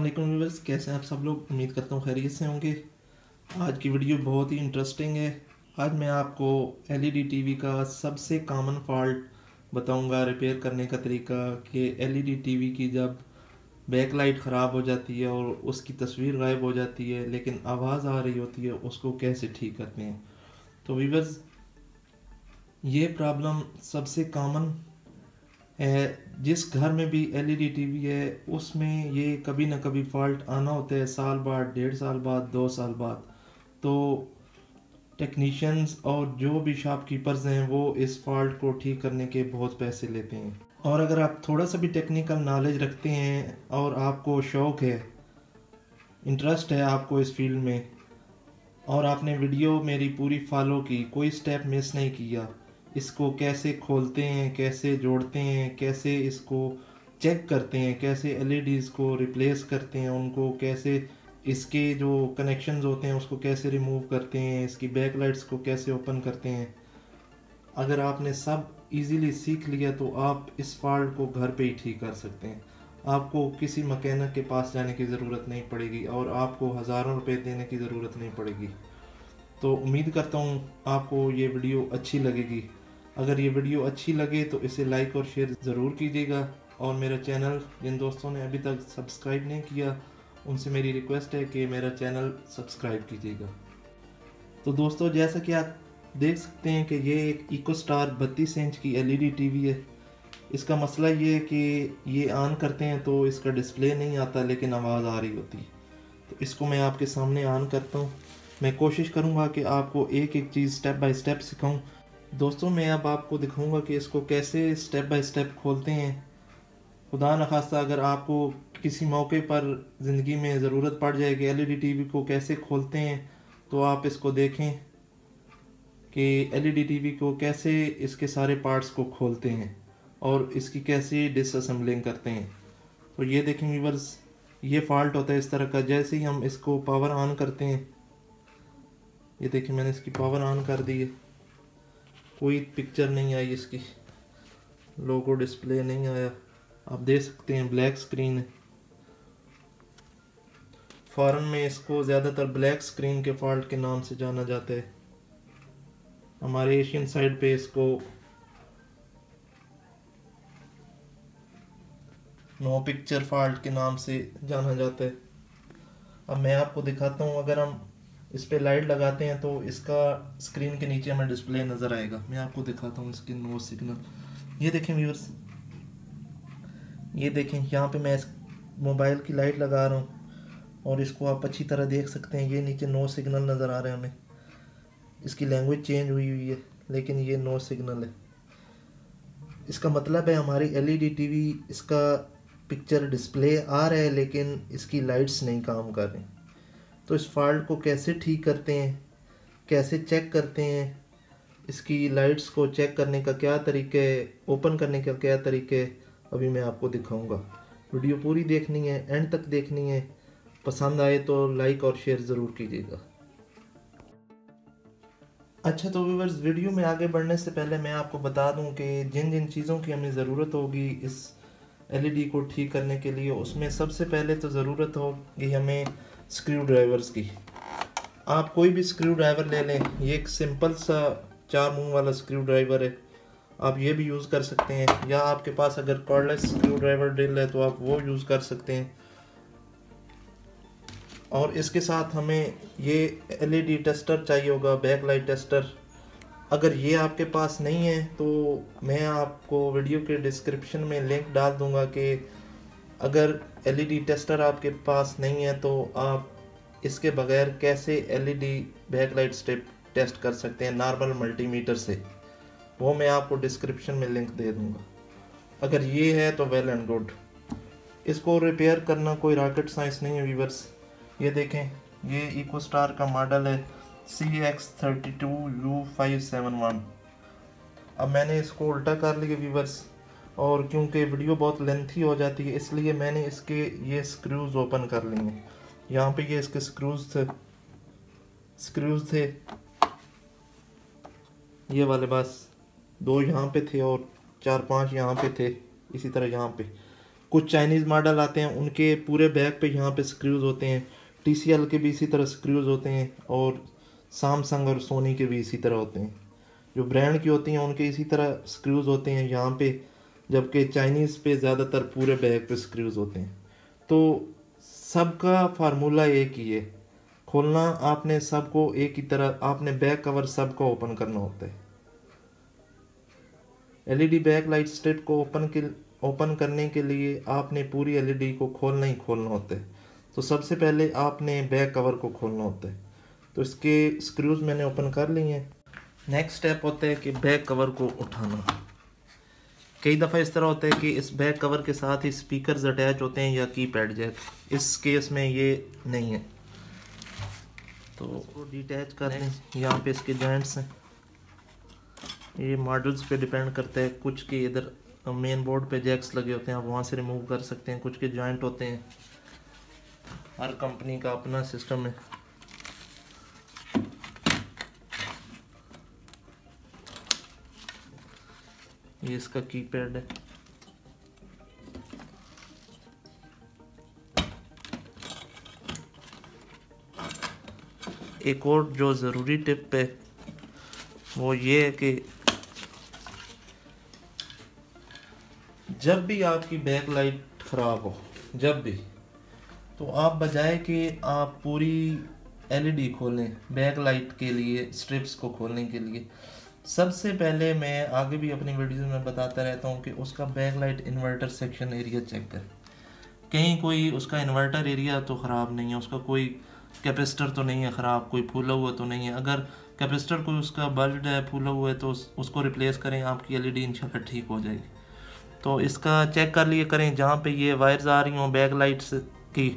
वालेकुम व्यूअर्स, कैसे हैं आप सब लोग। उम्मीद करता हूँ खैरियत से होंगे। आज की वीडियो बहुत ही इंटरेस्टिंग है। आज मैं आपको एलईडी टीवी का सबसे कॉमन फॉल्ट बताऊंगा, रिपेयर करने का तरीका कि एलईडी टीवी की जब बैक लाइट ख़राब हो जाती है और उसकी तस्वीर गायब हो जाती है लेकिन आवाज़ आ रही होती है, उसको कैसे ठीक करते हैं। तो व्यूअर्स, ये प्रॉब्लम सबसे कॉमन है। जिस घर में भी एलईडी टीवी है उसमें ये कभी ना कभी फॉल्ट आना होता है, साल बाद, 1.5 साल बाद, 2 साल बाद। तो टेक्नीशियंस और जो भी शॉपकीपर्स हैं वो इस फॉल्ट को ठीक करने के बहुत पैसे लेते हैं। और अगर आप थोड़ा सा भी टेक्निकल नॉलेज रखते हैं और आपको शौक़ है, इंटरेस्ट है आपको इस फील्ड में, और आपने वीडियो मेरी पूरी फॉलो की, कोई स्टेप मिस नहीं किया, इसको कैसे खोलते हैं, कैसे जोड़ते हैं, कैसे इसको चेक करते हैं, कैसे एलईडीज़ को रिप्लेस करते हैं, उनको कैसे, इसके जो कनेक्शंस होते हैं उसको कैसे रिमूव करते हैं, इसकी बैक लाइट्स को कैसे ओपन करते हैं, अगर आपने सब इजीली सीख लिया तो आप इस फॉल्ट को घर पे ही ठीक कर सकते हैं। आपको किसी मैकेनिक के पास जाने की ज़रूरत नहीं पड़ेगी और आपको हज़ारों रुपए देने की ज़रूरत नहीं पड़ेगी। तो उम्मीद करता हूँ आपको ये वीडियो अच्छी लगेगी। अगर ये वीडियो अच्छी लगे तो इसे लाइक और शेयर ज़रूर कीजिएगा, और मेरा चैनल जिन दोस्तों ने अभी तक सब्सक्राइब नहीं किया उनसे मेरी रिक्वेस्ट है कि मेरा चैनल सब्सक्राइब कीजिएगा। तो दोस्तों, जैसा कि आप देख सकते हैं कि ये एक इकोस्टार 32 इंच की एलईडी टीवी है। इसका मसला ये है कि ये ऑन करते हैं तो इसका डिस्प्ले नहीं आता लेकिन आवाज़ आ रही होती है। तो इसको मैं आपके सामने ऑन करता हूँ। मैं कोशिश करूँगा कि आपको एक एक चीज़ स्टेप बाय स्टेप सिखाऊँ। दोस्तों, मैं अब आपको दिखाऊंगा कि इसको कैसे स्टेप बाय स्टेप खोलते हैं। खुदा न खास्ता अगर आपको किसी मौके पर ज़िंदगी में ज़रूरत पड़ जाएगी एलईडी टीवी को कैसे खोलते हैं, तो आप इसको देखें कि एलईडी टीवी को कैसे, इसके सारे पार्ट्स को खोलते हैं और इसकी कैसे डिसअसेंबलिंग करते हैं। तो ये देखें व्यूअर्स, ये फॉल्ट होता है इस तरह का। जैसे ही हम इसको पावर ऑन करते हैं, ये देखें मैंने इसकी पावर ऑन कर दी है, कोई पिक्चर नहीं आई, इसकी लोगो डिस्प्ले नहीं आया। आप देख सकते हैं ब्लैक स्क्रीन है। फॉरेन में इसको ज़्यादातर ब्लैक स्क्रीन के फॉल्ट के नाम से जाना जाता है। हमारे एशियन साइड पे इसको नो पिक्चर फॉल्ट के नाम से जाना जाता है। अब मैं आपको दिखाता हूँ, अगर हम इस पे लाइट लगाते हैं तो इसका स्क्रीन के नीचे हमें डिस्प्ले नज़र आएगा। मैं आपको दिखाता हूँ इसकी नो सिग्नल। ये देखें व्यूअर्स, ये देखें यहाँ पे मैं इस मोबाइल की लाइट लगा रहा हूँ और इसको आप अच्छी तरह देख सकते हैं। ये नीचे नो सिग्नल नज़र आ रहे हैं हमें। इसकी लैंग्वेज चेंज हुई हुई है लेकिन ये नो सिग्नल है। इसका मतलब है हमारी एलईडी टीवी, इसका पिक्चर डिस्प्ले आ रहा है लेकिन इसकी लाइट्स नहीं काम कर रही। तो इस फॉल्ट को कैसे ठीक करते हैं, कैसे चेक करते हैं, इसकी लाइट्स को चेक करने का क्या तरीका है, ओपन करने का क्या तरीका है, अभी मैं आपको दिखाऊंगा। वीडियो पूरी देखनी है, एंड तक देखनी है। पसंद आए तो लाइक और शेयर ज़रूर कीजिएगा। अच्छा, तो व्यूअर्स, वीडियो में आगे बढ़ने से पहले मैं आपको बता दूं कि जिन जिन चीज़ों की हमें ज़रूरत होगी इस एलईडी को ठीक करने के लिए, उसमें सबसे पहले तो ज़रूरत होगी हमें स्क्रू ड्राइवर्स की। आप कोई भी स्क्रू ड्राइवर ले लें, ये एक सिंपल सा 4 मुंह वाला स्क्रू ड्राइवर है, आप ये भी यूज़ कर सकते हैं, या आपके पास अगर कॉर्डलेस स्क्रू ड्राइवर ड्रिल है तो आप वो यूज़ कर सकते हैं। और इसके साथ हमें ये एलईडी टेस्टर चाहिए होगा, बैक लाइट टेस्टर। अगर ये आपके पास नहीं है तो मैं आपको वीडियो के डिस्क्रिप्शन में लिंक डाल दूंगा कि अगर एलईडी टेस्टर आपके पास नहीं है तो आप इसके बगैर कैसे LED back light strip test कर सकते हैं नॉर्मल मल्टीमीटर से, वो मैं आपको डिस्क्रिप्शन में लिंक दे दूंगा। अगर ये है तो वेल एंड गुड। इसको रिपेयर करना कोई रॉकेट साइंस नहीं है व्यूअर्स। ये देखें, ये इकोस्टार का मॉडल है CX32U571। अब मैंने इसको उल्टा कर लिया व्यूअर्स, और क्योंकि वीडियो बहुत लेंथी हो जाती है इसलिए मैंने इसके ये स्क्रूज ओपन कर लिए हैं। यहाँ पे ये इसके स्क्रूज थे ये वाले, बस 2 यहाँ पे थे और 4-5 यहाँ पे थे, इसी तरह यहाँ पे। कुछ चाइनीज़ मॉडल आते हैं उनके पूरे बैक पे यहाँ पे स्क्रूज होते हैं। TCL के भी इसी तरह स्क्रूज होते हैं और सैमसंग और सोनी के भी इसी तरह होते हैं। जो ब्रांड की होती हैं उनके इसी तरह स्क्रूज होते हैं यहाँ पे, जबकि चाइनीज़ पे ज़्यादातर पूरे बैक पे स्क्रूज होते हैं। तो सबका फार्मूला एक ही है, खोलना आपने सबको एक ही तरह, आपने बैक कवर सबको ओपन करना होता है। LED बैक लाइट स्ट्रिप को ओपन करने के लिए आपने पूरी LED को खोलना ही खोलना होता है। तो सबसे पहले आपने बैक कवर को खोलना होता है। तो इसके स्क्रूज मैंने ओपन कर लिए हैं। नेक्स्ट स्टेप होता है कि बैक कवर को उठाना। कई दफ़ा इस तरह होता है कि इस बैक कवर के साथ ही स्पीकर्स अटैच होते हैं या कीपैड जैक। इस केस में ये नहीं है, तो इसको डिटैच कर लें। यहाँ पे इसके जॉइंट्स हैं, ये मॉडल्स पे डिपेंड करता है। कुछ के इधर मेन बोर्ड पे जैक्स लगे होते हैं, आप वहाँ से रिमूव कर सकते हैं। कुछ के जॉइंट होते हैं, हर कंपनी का अपना सिस्टम है। ये इसका कीपैड है। एक और जो ज़रूरी टिप है वो ये है कि जब भी आपकी बैक लाइट ख़राब हो, जब भी, तो आप बजाय कि आप पूरी LED खोलें बैक लाइट के लिए, स्ट्रिप्स को खोलने के लिए, सबसे पहले मैं आगे भी अपनी वीडियो में बताता रहता हूँ कि उसका back light inverter section area check करें। कहीं कोई उसका इन्वर्टर एरिया तो ख़राब नहीं है, उसका कोई कैपेसिटर तो नहीं है ख़राब, कोई फूला हुआ तो नहीं है। अगर कैपेसिटर कोई उसका बल्ड है, फूला हुआ है, तो उसको रिप्लेस करें, आपकी LED इंशाल्लाह ठीक हो जाएगी। तो इसका चेक कर लिए करें, जहाँ पे ये वायर्स आ रही हों बैक लाइट्स की,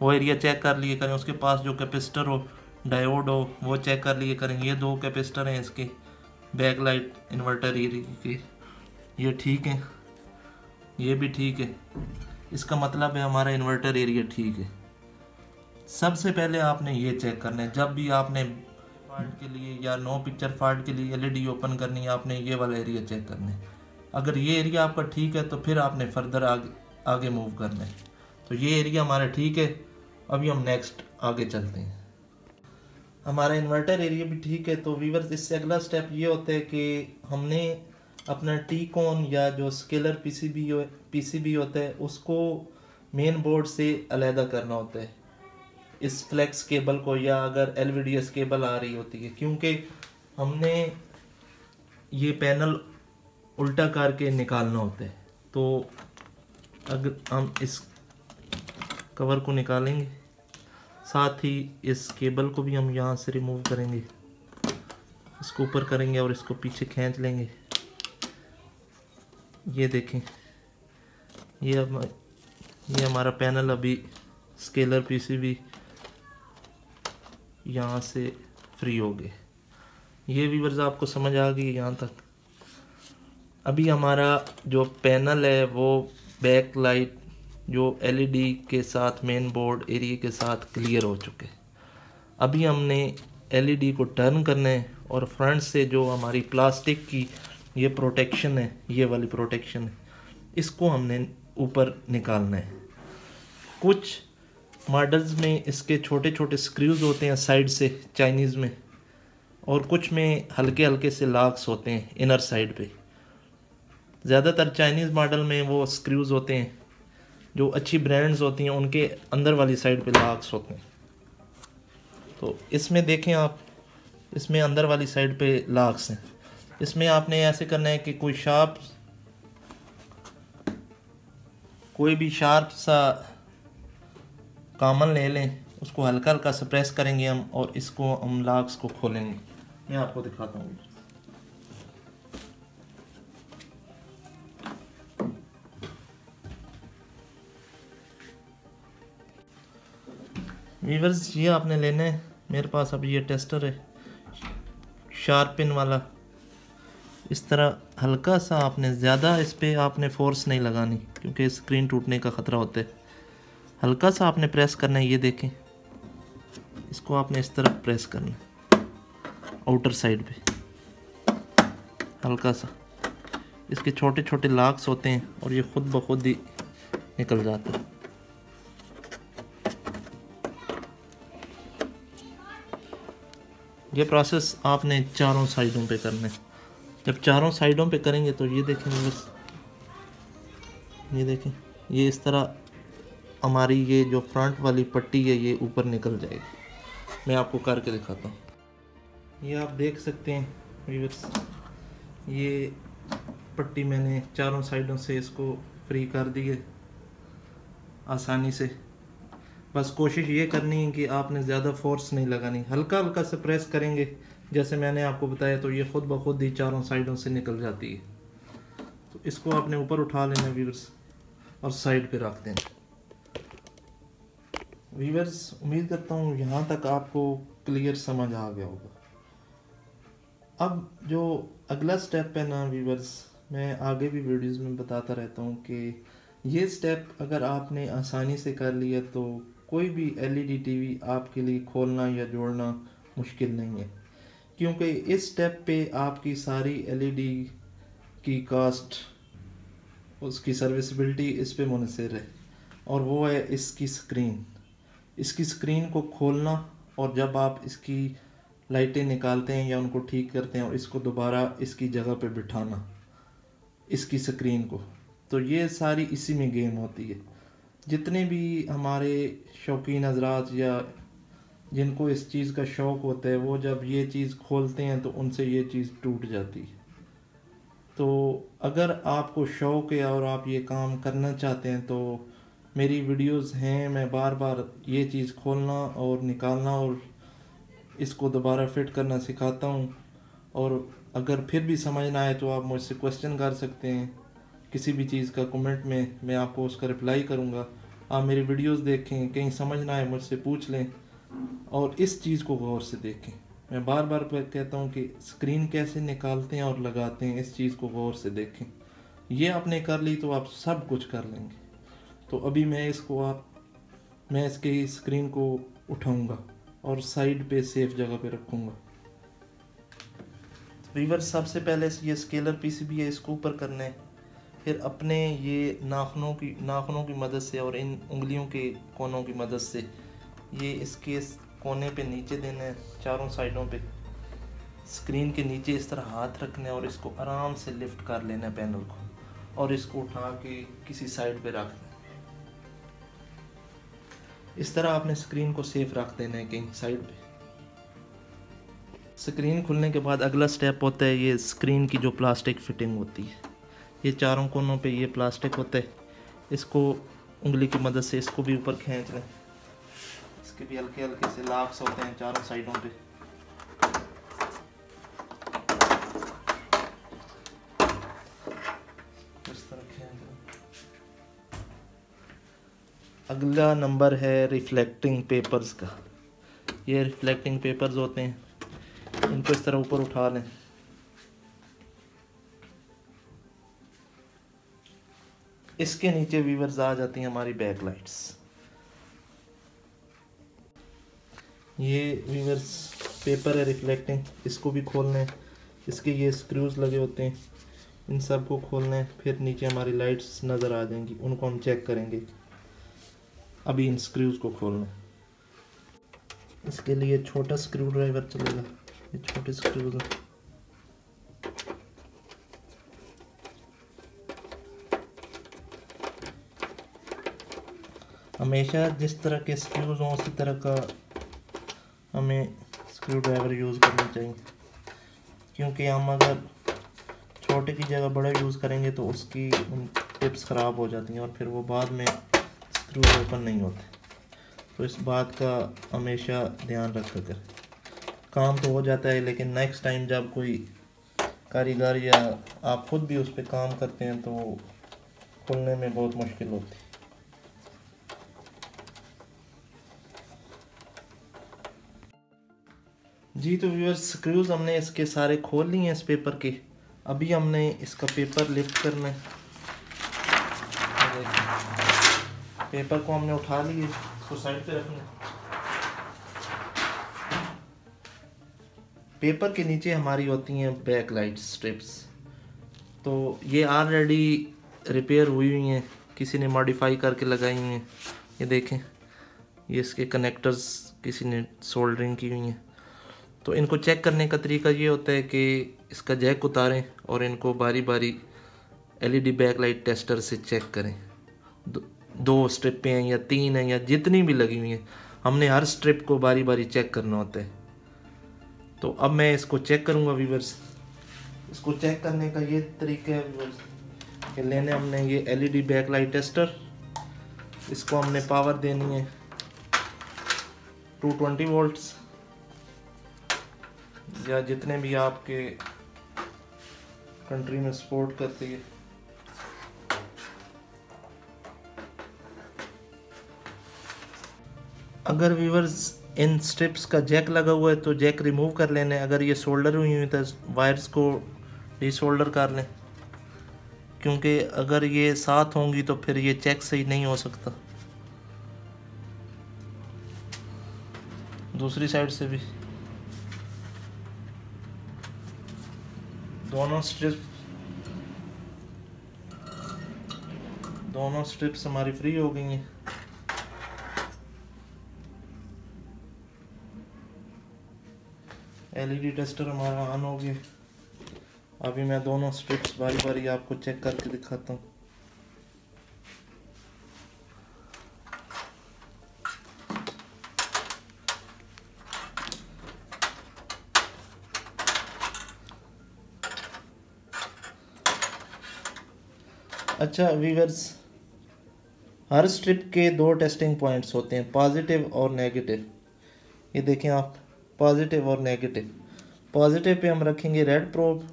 वो एरिया चेक कर लिए करें। उसके पास जो कैपेसिटर हो, डायोड हो, वो चेक कर लिए करें। ये 2 कैपेसिटर हैं इसके बैक लाइट इन्वर्टर एरिया के, ये ठीक है, ये भी ठीक है। इसका मतलब है हमारा इन्वर्टर एरिया ठीक है। सबसे पहले आपने ये चेक करना है, जब भी आपने फॉल्ट के लिए या नो पिक्चर फॉल्ट के लिए LED ओपन करनी है, आपने ये वाला एरिया चेक करना है। अगर ये एरिया आपका ठीक है तो फिर आपने फर्दर आगे मूव करना है। तो ये एरिया हमारा ठीक है। अभी हम नेक्स्ट आगे चलते हैं। हमारा इन्वर्टर एरिया भी ठीक है। तो व्यूअर्स, इससे अगला स्टेप ये होता है कि हमने अपना T-Con या जो स्केलर PCB होता है उसको मेन बोर्ड से अलहदा करना होता है, इस फ्लेक्स केबल को, या अगर LVDS केबल आ रही होती है, क्योंकि हमने ये पैनल उल्टा करके निकालना होता है। तो अगर हम इस कवर को निकालेंगे, साथ ही इस केबल को भी हम यहाँ से रिमूव करेंगे, इसको ऊपर करेंगे और इसको पीछे खींच लेंगे। ये देखें, ये हमारा पैनल अभी स्केलर PCB यहाँ से फ्री हो गए। ये व्यूअर्स आपको समझ आ गई यहाँ तक। अभी हमारा जो पैनल है वो बैक लाइट जो LED के साथ मेन बोर्ड एरिया के साथ क्लियर हो चुके। अभी हमने LED को टर्न करना है और फ्रंट से जो हमारी प्लास्टिक की ये प्रोटेक्शन है, ये वाली प्रोटेक्शन है, इसको हमने ऊपर निकालना है। कुछ मॉडल्स में इसके छोटे छोटे स्क्रूज होते हैं साइड से चाइनीज़ में, और कुछ में हल्के हल्के से लॉक्स होते हैं इनर साइड पे। ज़्यादातर चाइनीज़ मॉडल में वो स्क्रूज होते हैं, जो अच्छी ब्रांड्स होती हैं उनके अंदर वाली साइड पे लॉक्स होते हैं। तो इसमें देखें आप, इसमें अंदर वाली साइड पे लॉक्स हैं। इसमें आपने ऐसे करना है कि कोई भी शार्प सा कामन ले लें, उसको हल्का हल्का से प्रेस करेंगे हम, और इसको हम लॉक्स को खोलेंगे। मैं आपको दिखाता हूँ। वीवर्स, ये आपने लेना है। मेरे पास अभी ये टेस्टर है शार्प पिन वाला। इस तरह हल्का सा, आपने ज़्यादा इस पर आपने फोर्स नहीं लगानी क्योंकि स्क्रीन टूटने का ख़तरा होता है। हल्का सा आपने प्रेस करना है। ये देखें, इसको आपने इस तरह प्रेस करना है आउटर साइड पे हल्का सा। इसके छोटे छोटे लॉक्स होते हैं और ये खुद ब खुद ही निकल जाता है। ये प्रोसेस आपने चारों साइडों पे करना है। जब चारों साइडों पे करेंगे तो ये देखें बस, ये देखें, ये इस तरह हमारी ये जो फ्रंट वाली पट्टी है ये ऊपर निकल जाएगी। मैं आपको करके दिखाता हूँ। ये आप देख सकते हैं व्यूअर्स, ये पट्टी मैंने चारों साइडों से इसको फ्री कर दी है आसानी से। बस कोशिश ये करनी है कि आपने ज़्यादा फोर्स नहीं लगानी, हल्का हल्का से प्रेस करेंगे जैसे मैंने आपको बताया, तो ये खुद ब खुद ही चारों साइडों से निकल जाती है। तो इसको आपने ऊपर उठा लेना व्यूअर्स और साइड पे रख देना। व्यूअर्स उम्मीद करता हूँ यहाँ तक आपको क्लियर समझ आ गया होगा। अब जो अगला स्टेप है ना व्यूअर्स, मैं आगे भी वीडियोस में बताता रहता हूँ कि ये स्टेप अगर आपने आसानी से कर लिया तो कोई भी एलईडी टीवी आपके लिए खोलना या जोड़ना मुश्किल नहीं है, क्योंकि इस स्टेप पे आपकी सारी एलईडी की कास्ट, उसकी सर्विसिबिलिटी इस पे मुनहसर है, और वो है इसकी स्क्रीन। इसकी स्क्रीन को खोलना और जब आप इसकी लाइटें निकालते हैं या उनको ठीक करते हैं और इसको दोबारा इसकी जगह पे बिठाना इसकी स्क्रीन को, तो ये सारी इसी में गेम होती है। जितने भी हमारे शौकीन हजरात या जिनको इस चीज़ का शौक़ होता है, वो जब ये चीज़ खोलते हैं तो उनसे ये चीज़ टूट जाती है। तो अगर आपको शौक़ है और आप ये काम करना चाहते हैं तो मेरी वीडियोस हैं, मैं बार बार ये चीज़ खोलना और निकालना और इसको दोबारा फिट करना सिखाता हूँ। और अगर फिर भी समझ ना आए तो आप मुझसे क्वेश्चन कर सकते हैं किसी भी चीज़ का, कमेंट में मैं आपको उसका रिप्लाई करूँगा। आप मेरी वीडियोस देखें, कहीं समझ ना आए मुझसे पूछ लें और इस चीज़ को गौर से देखें। मैं बार बार कहता हूँ कि स्क्रीन कैसे निकालते हैं और लगाते हैं, इस चीज़ को गौर से देखें। ये आपने कर ली तो आप सब कुछ कर लेंगे। तो अभी मैं इसके स्क्रीन को उठाऊँगा और साइड पे सेफ जगह पे रखूँगा। व्यूअर्स सबसे पहले ये स्केलर पीसीबी है, इसको ऊपर करना है। फिर अपने ये नाखूनों की मदद से और इन उंगलियों के कोनों की मदद से ये इसके कोने पे नीचे देना है, चारों साइडों पे स्क्रीन के नीचे इस तरह हाथ रखना है और इसको आराम से लिफ्ट कर लेना है पैनल को, और इसको उठा के किसी साइड पे रख देना। इस तरह आपने स्क्रीन को सेफ रख देना है कहीं साइड पे। स्क्रीन खुलने के बाद अगला स्टेप होता है ये स्क्रीन की जो प्लास्टिक फिटिंग होती है। ये चारों कोनों पे ये प्लास्टिक होता है, इसको उंगली की मदद से इसको भी ऊपर खींच लें। इसके भी हल्के हल्के से लॉक्स होते हैं चारों साइडों पे। इस तरह खींच लें। अगला नंबर है रिफ्लेक्टिंग पेपर्स का। ये रिफ्लेक्टिंग पेपर्स होते हैं, इनको इस तरह ऊपर उठा लें। इसके नीचे व्यूअर्स आ जाती हैं हमारी बैक लाइट्स। ये व्यूअर्स पेपर है रिफ्लेक्टिंग, इसको भी खोलना है। इसके ये स्क्रूज लगे होते हैं, इन सब को खोलना है। फिर नीचे हमारी लाइट्स नज़र आ जाएंगी, उनको हम चेक करेंगे। अभी इन स्क्रूज को खोलना है। इसके लिए छोटा स्क्रू ड्राइवर चलेगा, ये छोटे स्क्रूज हैं। हमेशा जिस तरह के स्क्रूज हों उसी तरह का हमें स्क्रू ड्राइवर यूज़ करना चाहिए, क्योंकि हम अगर छोटे की जगह बड़ा यूज़ करेंगे तो उसकी टिप्स ख़राब हो जाती हैं और फिर वो बाद में स्क्रू ओपन नहीं होते। तो इस बात का हमेशा ध्यान रखा कर। काम तो हो जाता है लेकिन नेक्स्ट टाइम जब कोई कारीगर या आप खुद भी उस पर काम करते हैं तो खोलने में बहुत मुश्किल होती है। जी तो व्यूअर्स स्क्रूज हमने इसके सारे खोल लिए हैं इस पेपर के। अभी हमने इसका पेपर लिफ्ट करना है। पेपर को हमने उठा लिए, इसको साइड पे रखना है। पेपर के नीचे हमारी होती हैं बैक लाइट स्ट्रिप्स, तो ये ऑलरेडी रिपेयर हुई हुई हैं किसी ने मॉडिफाई करके लगाई हुई हैं। ये देखें, ये इसके कनेक्टर्स किसी ने सोल्डरिंग की हुई हैं। तो इनको चेक करने का तरीका ये होता है कि इसका जैक उतारें और इनको बारी बारी एलईडी बैकलाइट टेस्टर से चेक करें। दो स्ट्रिपें हैं या 3 हैं या जितनी भी लगी हुई हैं, हमने हर स्ट्रिप को बारी बारी चेक करना होता है। तो अब मैं इसको चेक करूँगा व्यूअर्स। इसको चेक करने का ये तरीका है व्यूअर्स कि लेने हमने ये एलईडी बैकलाइट टेस्टर, इसको हमने पावर देनी है 220 वोल्ट्स या जितने भी आपके कंट्री में सपोर्ट करती है। अगर व्यूअर्स इन स्ट्रिप्स का जैक लगा हुआ है तो जैक रिमूव कर लेने। अगर ये सोल्डर हुई हुई तो वायर्स को डिसोल्डर कर लें, क्योंकि अगर ये साथ होंगी तो फिर ये चेक सही नहीं हो सकता। दूसरी साइड से भी दोनों स्ट्रिप्स हमारी फ्री हो गई हैं। एलईडी टेस्टर हमारा ऑन हो गया। अभी मैं दोनों स्ट्रिप्स बारी बारी आपको चेक करके दिखाता हूँ। अच्छा व्यूअर्स, हर स्ट्रिप के 2 टेस्टिंग पॉइंट्स होते हैं, पॉजिटिव और नेगेटिव। ये देखें आप, पॉजिटिव और नेगेटिव। पॉजिटिव पे हम रखेंगे रेड प्रोब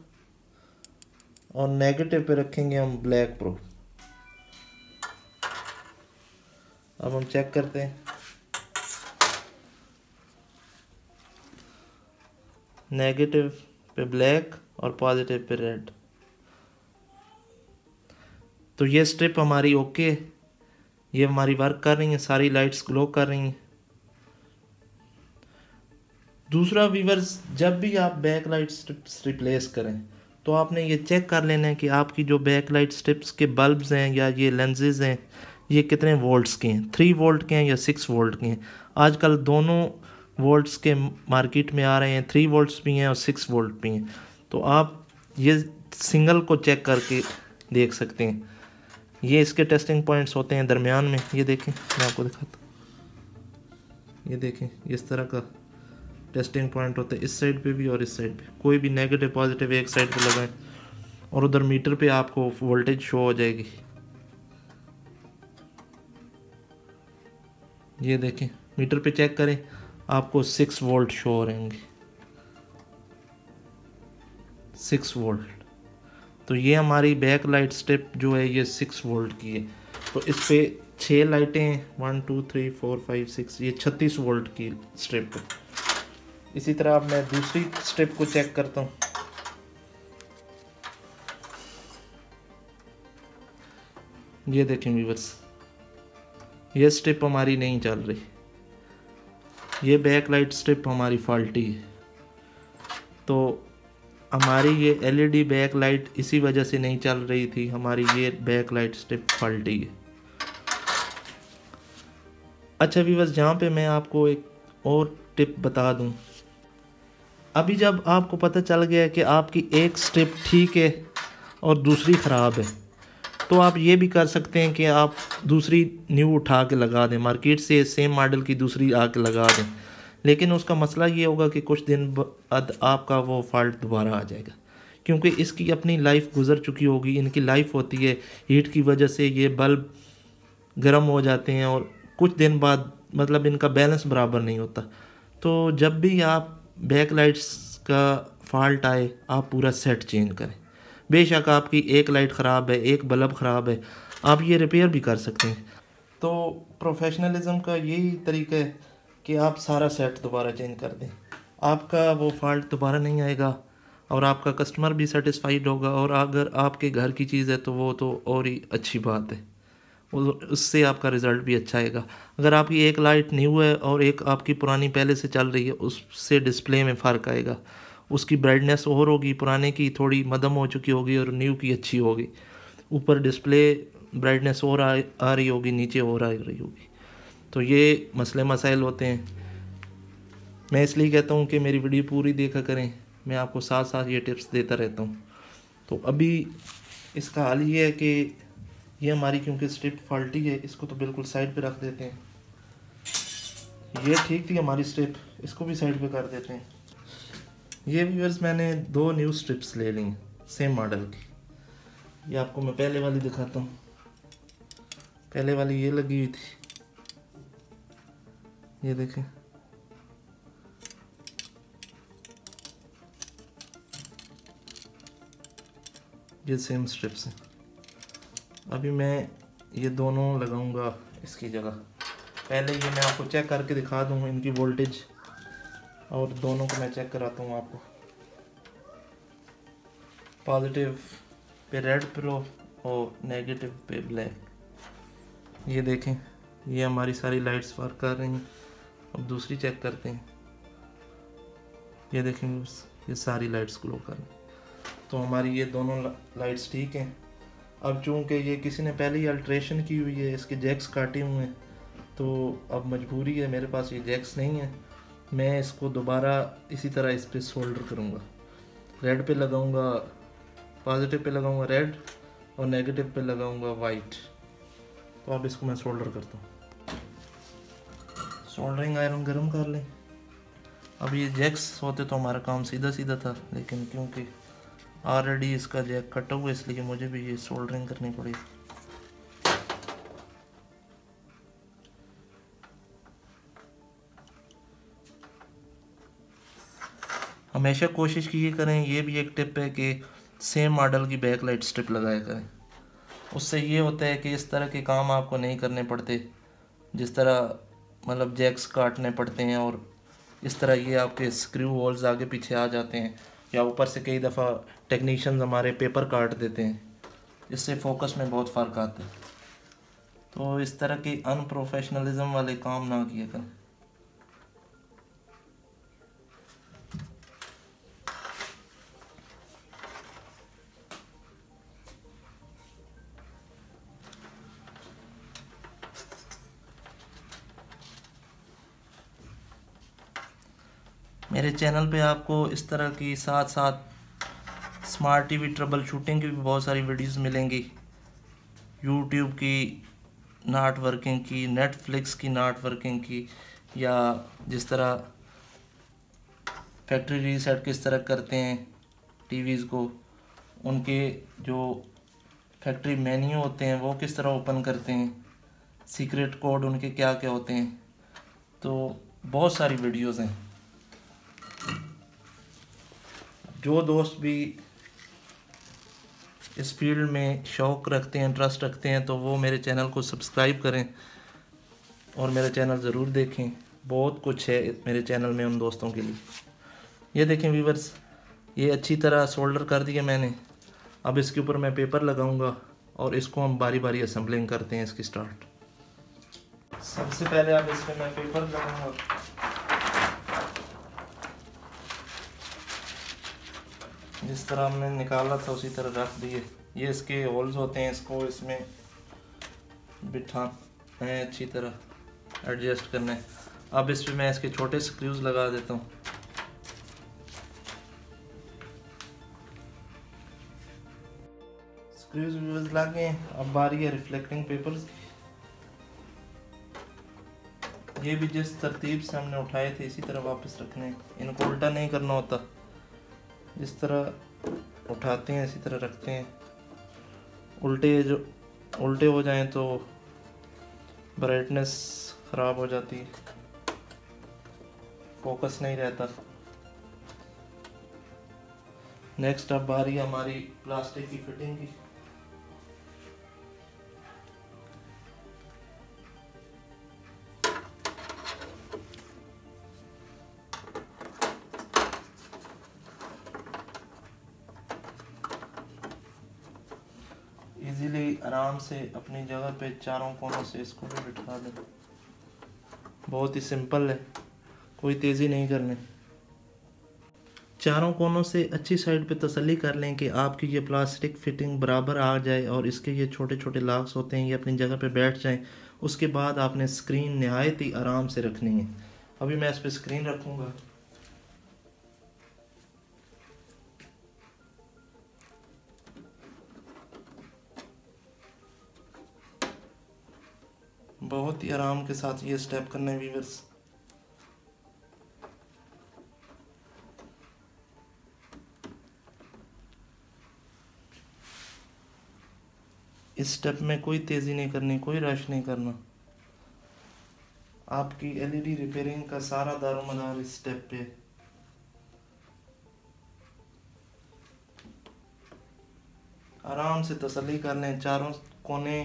और नेगेटिव पे रखेंगे हम ब्लैक प्रोब। अब हम चेक करते हैं। नेगेटिव पे ब्लैक और पॉजिटिव पे रेड। तो ये स्ट्रिप हमारी ओके, ये हमारी वर्क कर रही है, सारी लाइट्स ग्लो कर रही हैं। दूसरा व्यूअर्स, जब भी आप बैक लाइट स्ट्रिप्स रिप्लेस करें तो आपने ये चेक कर लेना है कि आपकी जो बैक लाइट स्ट्रिप्स के बल्ब्स हैं या ये लेंसेज हैं, ये कितने वोल्ट्स के हैं, 3 वोल्ट के हैं या 6 वोल्ट के हैं। आजकल दोनों वोल्ट्स के मार्केट में आ रहे हैं, 3 वोल्ट्स भी हैं और 6 वोल्ट भी हैं। तो आप ये सिंगल को चेक करके देख सकते हैं। ये इसके टेस्टिंग पॉइंट्स होते हैं दरमियान में। ये देखें, मैं आपको दिखाता हूँ। ये देखें, इस तरह का टेस्टिंग पॉइंट होता है इस साइड पे भी और इस साइड पे। कोई भी नेगेटिव पॉजिटिव एक साइड पे लगाएं और उधर मीटर पे आपको वोल्टेज शो हो जाएगी। ये देखें, मीटर पे चेक करें, आपको 6 वोल्ट शो हो रहेंगे, 6 वोल्ट। तो ये हमारी बैक लाइट स्ट्रिप जो है ये 6 वोल्ट की है। तो इस पे 6 लाइटें हैं, 1 2 3 4 5 6, ये 36 वोल्ट की स्ट्रिप है। इसी तरह अब मैं दूसरी स्ट्रिप को चेक करता हूँ। ये देखें व्यूअर्स, ये स्ट्रिप हमारी नहीं चल रही, ये बैक लाइट स्ट्रिप हमारी फॉल्टी है। तो हमारी ये एलईडी बैक लाइट इसी वजह से नहीं चल रही थी, हमारी ये बैक लाइट स्ट्रिप फॉल्टी है। अच्छा व्यूअर्स, जहाँ पे मैं आपको एक और टिप बता दूँ, अभी जब आपको पता चल गया कि आपकी एक स्ट्रिप ठीक है और दूसरी ख़राब है, तो आप ये भी कर सकते हैं कि आप दूसरी न्यू उठा के लगा दें, मार्केट से सेम मॉडल की दूसरी आके लगा दें। लेकिन उसका मसला ये होगा कि कुछ दिन बाद आपका वो फॉल्ट दोबारा आ जाएगा, क्योंकि इसकी अपनी लाइफ गुजर चुकी होगी। इनकी लाइफ होती है, हीट की वजह से ये बल्ब गर्म हो जाते हैं और कुछ दिन बाद मतलब इनका बैलेंस बराबर नहीं होता। तो जब भी आप बैक लाइट्स का फॉल्ट आए, आप पूरा सेट चेंज करें। बेशक आपकी एक लाइट ख़राब है, एक बल्ब ख़राब है, आप ये रिपेयर भी कर सकते हैं। तो प्रोफेशनलिज्म का यही तरीका है कि आप सारा सेट दोबारा चेंज कर दें, आपका वो फॉल्ट दोबारा नहीं आएगा और आपका कस्टमर भी सेटिस्फाइड होगा। और अगर आपके घर की चीज़ है तो वो तो और ही अच्छी बात है, उससे आपका रिज़ल्ट भी अच्छा आएगा। अगर आपकी एक लाइट न्यू है और एक आपकी पुरानी पहले से चल रही है, उससे डिस्प्ले में फ़र्क आएगा, उसकी ब्राइटनेस और होगी, पुराने की थोड़ी मदम हो चुकी होगी और न्यू की अच्छी होगी। ऊपर डिस्प्ले ब्राइटनेस और आ रही होगी, नीचे और आ रही होगी। तो ये मसले मसाइल होते हैं। मैं इसलिए कहता हूँ कि मेरी वीडियो पूरी देखा करें, मैं आपको साथ साथ ये टिप्स देता रहता हूँ। तो अभी इसका हाल ये है कि ये हमारी क्योंकि स्ट्रिप फॉल्टी है, इसको तो बिल्कुल साइड पे रख देते हैं। ये ठीक थी हमारी स्ट्रिप, इसको भी साइड पे कर देते हैं। ये व्यूअर्स मैंने 2 न्यू स्ट्रिप्स ले ली हैं सेम मॉडल की। ये आपको मैं पहले वाली दिखाता हूँ। पहले वाली ये लगी हुई थी, ये देखें। ये सेम स्ट्रिप्स हैं। अभी मैं ये दोनों लगाऊंगा इसकी जगह। पहले ये मैं आपको चेक करके दिखा दूँ इनकी वोल्टेज, और दोनों को मैं चेक कराता हूँ आपको। पॉजिटिव पे रेड प्रो और नेगेटिव पे ब्लैक। ये देखें, ये हमारी सारी लाइट्स वर्क कर रही हैं। अब दूसरी चेक करते हैं। ये देखें, ये सारी लाइट्स ग्लो कर रही हैं। तो हमारी ये दोनों लाइट्स ठीक हैं। अब चूँकि ये किसी ने पहले ही अल्ट्रेशन की हुई है, इसके जैक्स काटे हुए हैं, तो अब मजबूरी है, मेरे पास ये जैक्स नहीं है। मैं इसको दोबारा इसी तरह इस पर सोल्डर करूँगा। रेड पे लगाऊँगा, पॉजिटिव पे लगाऊँगा रेड, और नेगेटिव पे लगाऊँगा वाइट। तो अब इसको मैं सोल्डर करता हूँ। सोल्डरिंग आयरन गर्म कर लें। अब ये जैक्स होते तो हमारा काम सीधा सीधा था, लेकिन क्योंकि ऑलरेडी इसका जैक कटा हुआ, इसलिए मुझे भी ये सोल्डरिंग करनी पड़ी। हमेशा कोशिश की करें, ये भी एक टिप है कि सेम मॉडल की बैक लाइट स्ट्रिप लगाया करें। उससे ये होता है कि इस तरह के काम आपको नहीं करने पड़ते, जिस तरह मतलब जैक्स काटने पड़ते हैं, और इस तरह ये आपके स्क्रू होल्स आगे पीछे आ जाते हैं, या ऊपर से कई दफ़ा टेक्नीशियंस हमारे पेपर काट देते हैं। इससे फोकस में बहुत फ़र्क आता है। तो इस तरह के अनप्रोफेशनलिज्म वाले काम ना किया करें। मेरे चैनल पे आपको इस तरह की साथ साथ स्मार्ट टीवी ट्रबल शूटिंग की भी बहुत सारी वीडियोस मिलेंगी। यूट्यूब की नॉट वर्किंग की, नेटफ्लिक्स की नॉट वर्किंग की, या जिस तरह फैक्ट्री रीसेट किस तरह करते हैं टीवीज़ को, उनके जो फैक्ट्री मेन्यू होते हैं वो किस तरह ओपन करते हैं, सीक्रेट कोड उनके क्या क्या होते हैं। तो बहुत सारी वीडियोस हैं। जो दोस्त भी इस फील्ड में शौक़ रखते हैं, इंटरेस्ट रखते हैं, तो वो मेरे चैनल को सब्सक्राइब करें और मेरा चैनल ज़रूर देखें। बहुत कुछ है मेरे चैनल में उन दोस्तों के लिए। ये देखें व्यूवर्स, ये अच्छी तरह सोल्डर कर दिया मैंने। अब इसके ऊपर मैं पेपर लगाऊंगा और इसको हम बारी बारी असेंबलिंग करते हैं इसकी स्टार्ट। सबसे पहले अब इस पर मैं पेपर लगाऊंगा। जिस तरह हमने निकाला था उसी तरह रख दिए। ये इसके होल्स होते हैं, इसको इसमें बिठाना है, अच्छी तरह एडजस्ट करना है। अब इस पर मैं इसके छोटे स्क्रूज लगा देता हूँ। स्क्रूज व्यूज लगे। अब बारी है रिफ्लेक्टिंग पेपर्स की। ये भी जिस तरतीब से हमने उठाए थे इसी तरह वापस रखने हैं, इनको उल्टा नहीं करना होता। जिस तरह उठाते हैं इसी तरह रखते हैं। उल्टे हो जाएं तो ब्राइटनेस ख़राब हो जाती है, फोकस नहीं रहता। नेक्स्ट अब बारी हमारी प्लास्टिक की फिटिंग की। इजीली आराम से अपनी जगह पे चारों कोनों से इसको भी बिठा दें। बहुत ही सिंपल है, कोई तेज़ी नहीं करनी। चारों कोनों से अच्छी साइड पे तसल्ली कर लें कि आपकी ये प्लास्टिक फिटिंग बराबर आ जाए और इसके ये छोटे छोटे लॉक्स होते हैं ये अपनी जगह पे बैठ जाएं। उसके बाद आपने स्क्रीन नहायत ही आराम से रखनी है। अभी मैं इस पर स्क्रीन रखूँगा। बहुत ही आराम के साथ ये स्टेप करने व्यूअर्स। इस स्टेप में कोई तेज़ी नहीं करनी, कोई रश नहीं करना। आपकी एलईडी रिपेयरिंग का सारा दारोमदार इस स्टेप पे। आराम से तसल्ली कर लें। चारों कोने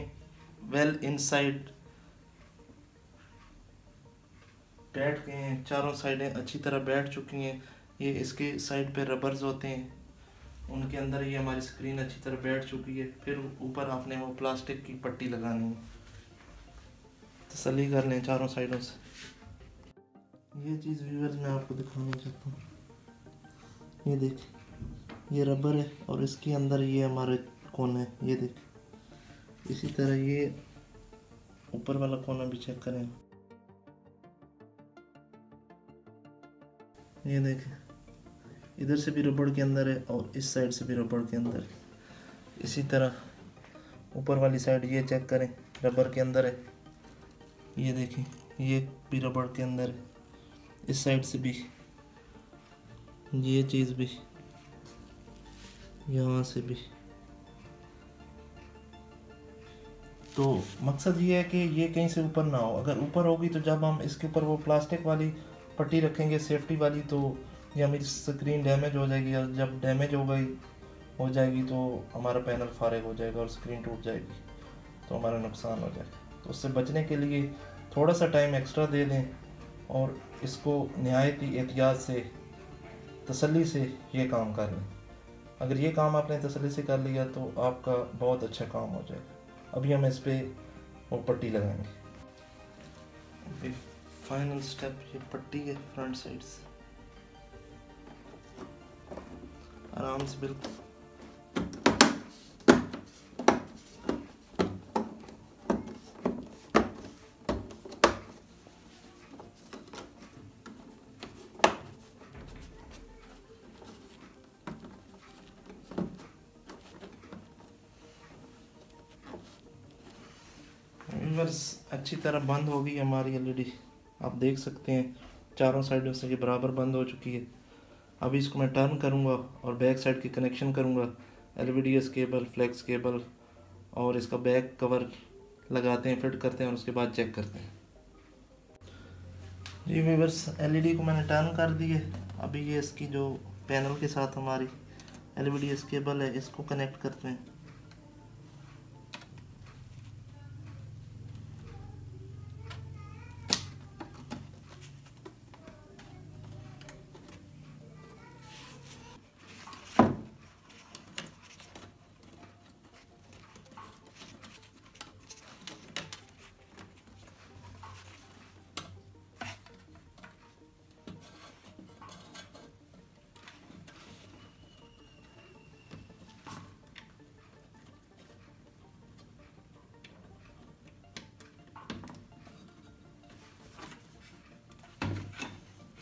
वेल इनसाइड बैठ गए हैं, चारों साइडें अच्छी तरह बैठ चुकी हैं। ये इसके साइड पे रबर्स होते हैं, उनके अंदर ये हमारी स्क्रीन अच्छी तरह बैठ चुकी है। फिर ऊपर आपने वो प्लास्टिक की पट्टी लगानी है। तसल्ली कर लें चारों साइडों से। ये चीज़ व्यूअर्स मैं आपको दिखाना चाहता हूँ। ये देखिए ये रबर है और इसके अंदर ये हमारे कोने, ये देखिए। इसी तरह ये ऊपर वाला कोना भी चेक करें। ये देखें इधर से भी रबड़ के अंदर है और इस साइड से भी रबड़ के अंदर है। इसी तरह ऊपर वाली साइड ये चेक करें, रबड़ के अंदर है। ये देखें ये भी रबड़ के अंदर है। इस साइड से भी ये चीज़ भी, यहाँ से भी। तो मकसद ये है कि ये कहीं से ऊपर ना हो। अगर ऊपर होगी तो जब हम इसके ऊपर वो प्लास्टिक वाली पट्टी रखेंगे सेफ्टी वाली, तो ये हमारी स्क्रीन डैमेज हो जाएगी। और जब डैमेज हो जाएगी तो हमारा पैनल फारिग हो जाएगा और स्क्रीन टूट जाएगी, तो हमारा नुकसान हो जाएगा। तो उससे बचने के लिए थोड़ा सा टाइम एक्स्ट्रा दे दें और इसको नहायत ही एहतियात से तसल्ली से ये काम कर लें। अगर ये काम आपने तसल्ली से कर लिया तो आपका बहुत अच्छा काम हो जाएगा। अभी हम इस पर वो पट्टी लगाएंगे। फाइनल स्टेप ये पट्टी है फ्रंट साइड से। आराम से बिल्कुल अच्छी तरह बंद हो गई हमारी एलईडी। आप देख सकते हैं चारों साइडों से ये बराबर बंद हो चुकी है। अभी इसको मैं टर्न करूंगा और बैक साइड की कनेक्शन करूंगा। एलवीडीएस केबल, फ्लेक्स केबल और इसका बैक कवर लगाते हैं, फिट करते हैं और उसके बाद चेक करते हैं। जी व्यूअर्स एलईडी को मैंने टर्न कर दी है। अभी ये इसकी जो पैनल के साथ हमारी एलवीडीएस केबल है इसको कनेक्ट करते हैं।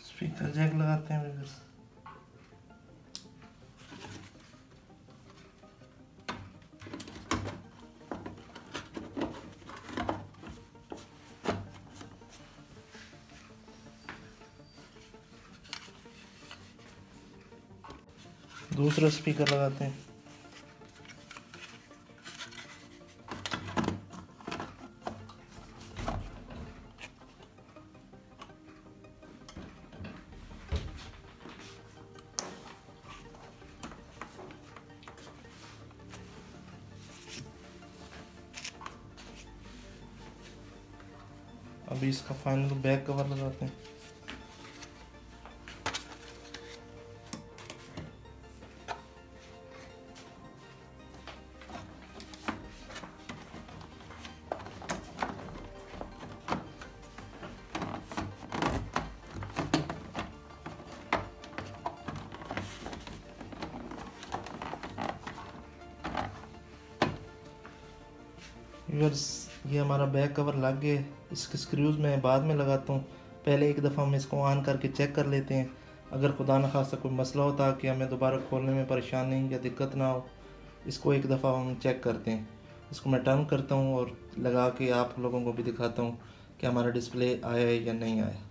स्पीकर जैक लगाते हैं व्यूअर्स। दूसरा स्पीकर लगाते हैं। अभी इसका फाइनल बैक कवर लगाते हैं। व्यूअर्स, ये हमारा बैक कवर लग गया। इसके स्क्रूज़ मैं बाद में लगाता हूँ, पहले एक दफ़ा हम इसको ऑन करके चेक कर लेते हैं। अगर खुदा न खास्ता कोई मसला होता कि हमें दोबारा खोलने में परेशानी या दिक्कत ना हो, इसको एक दफ़ा हम चेक करते हैं। इसको मैं टर्न करता हूँ और लगा के आप लोगों को भी दिखाता हूँ कि हमारा डिस्प्ले आया है या नहीं आया।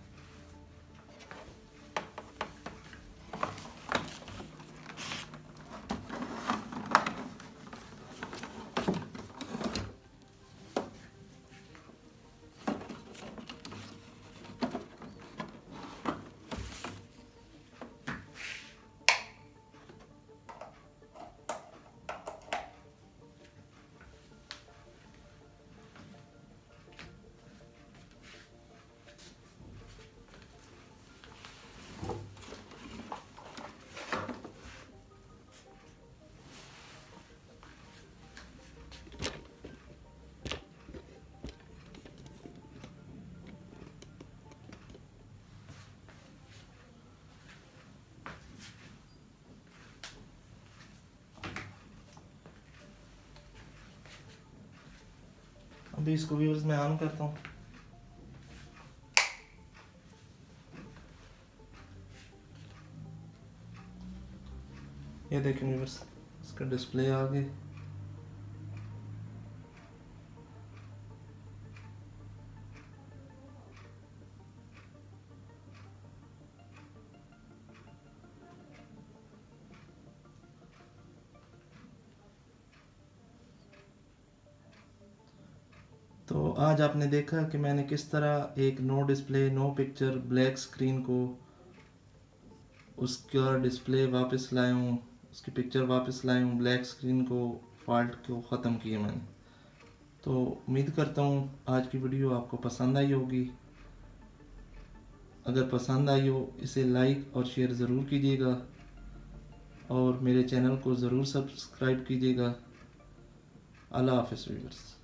अभी इसको व्यूअर्स मैं ऑन करता हूँ। ये देखें व्यूअर्स, इसका डिस्प्ले आ गया। तो आज आपने देखा कि मैंने किस तरह एक no display no picture black screen को उसका डिस्प्ले वापस लाया हूँ, उसकी पिक्चर वापस लाया हूँ, ब्लैक स्क्रीन को फॉल्ट को ख़त्म किया मैंने। तो उम्मीद करता हूँ आज की वीडियो आपको पसंद आई होगी। अगर पसंद आई हो इसे लाइक और शेयर ज़रूर कीजिएगा और मेरे चैनल को ज़रूर सब्सक्राइब कीजिएगा। अल्लाह हाफ़िज़ व्यूअर्स।